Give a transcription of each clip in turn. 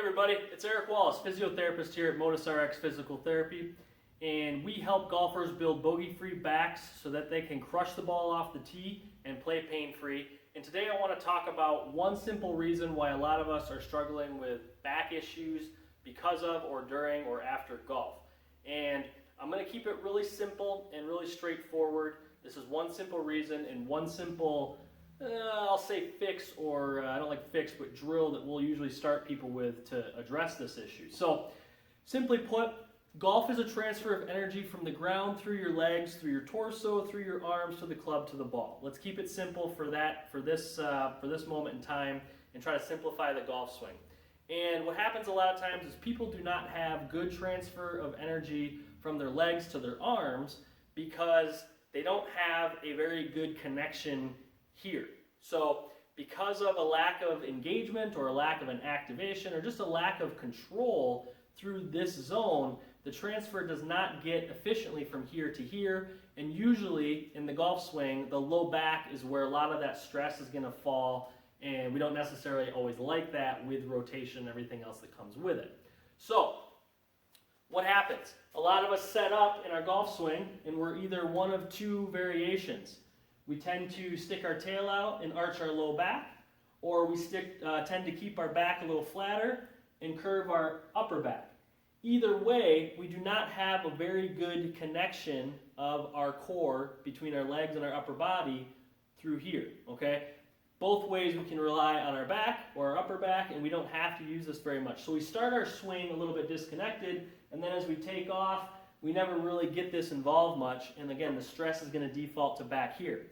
everybody, it's Eric Wallace, physiotherapist here at Modus RX Physical Therapy, and we help golfers build bogey-free backs so that they can crush the ball off the tee and play pain-free. And today I want to talk about one simple reason why a lot of us are struggling with back issues because of or during or after golf. And I'm going to keep it really simple and really straightforward. This is one simple reason and one simple I'll say fix, or I don't like fix, but drill that we'll usually start people with to address this issue. So, simply put, golf is a transfer of energy from the ground through your legs, through your torso, through your arms, to the club, to the ball. Let's keep it simple for this moment in time, and try to simplify the golf swing. And what happens a lot of times is people do not have good transfer of energy from their legs to their arms because they don't have a very good connection here. So because of a lack of engagement or a lack of an activation or just a lack of control through this zone, the transfer does not get efficiently from here to here, and usually in the golf swing, the low back is where a lot of that stress is going to fall, and we don't necessarily always like that with rotation and everything else that comes with it. So what happens? A lot of us set up in our golf swing and we're either one of two variations. We tend to stick our tail out and arch our low back, or we tend to keep our back a little flatter and curve our upper back. Either way, we do not have a very good connection of our core between our legs and our upper body through here, okay? Both ways we can rely on our back or our upper back, and we don't have to use this very much. So we start our swing a little bit disconnected, and then as we take off, we never really get this involved much, and again, the stress is going to default to back here.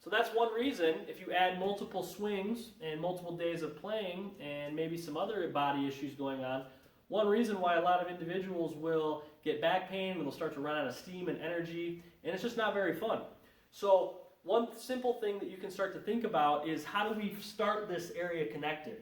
So that's one reason, if you add multiple swings and multiple days of playing and maybe some other body issues going on, one reason why a lot of individuals will get back pain and they'll start to run out of steam and energy, and it's just not very fun. So one simple thing that you can start to think about is, how do we start this area connected?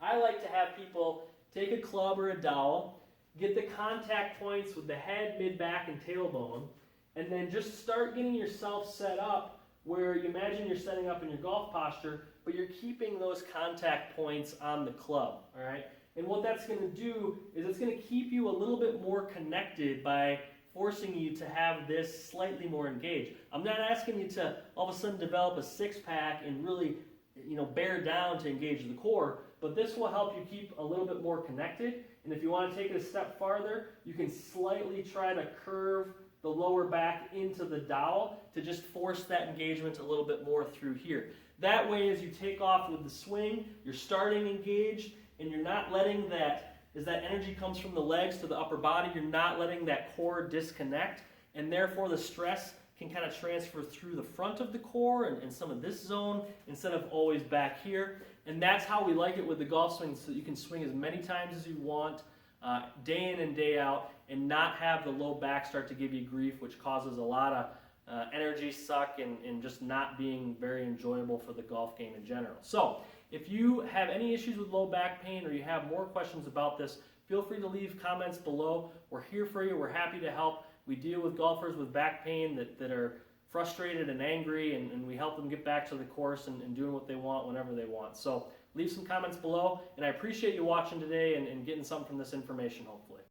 I like to have people take a club or a dowel, get the contact points with the head, mid-back, and tailbone, and then just start getting yourself set up where you imagine you're setting up in your golf posture, but you're keeping those contact points on the club, all right? And what that's going to do is it's going to keep you a little bit more connected by forcing you to have this slightly more engaged. I'm not asking you to all of a sudden develop a six-pack and really, bear down to engage the core, but this will help you keep a little bit more connected. And if you want to take it a step farther, you can slightly try to curve the lower back into the dowel to just force that engagement a little bit more through here. That way, as you take off with the swing, you're starting engaged, and you're not letting that, as that energy comes from the legs to the upper body, you're not letting that core disconnect, and therefore the stress can kind of transfer through the front of the core and some of this zone instead of always back here. And that's how we like it with the golf swing, so you can swing as many times as you want, day in and day out, and not have the low back start to give you grief, which causes a lot of energy suck and just not being very enjoyable for the golf game in general. So if you have any issues with low back pain or you have more questions about this, feel free to leave comments below. We're here for you. We're happy to help. We deal with golfers with back pain that are frustrated and angry, and we help them get back to the course and doing what they want whenever they want. So leave some comments below, and I appreciate you watching today and getting something from this information, hopefully.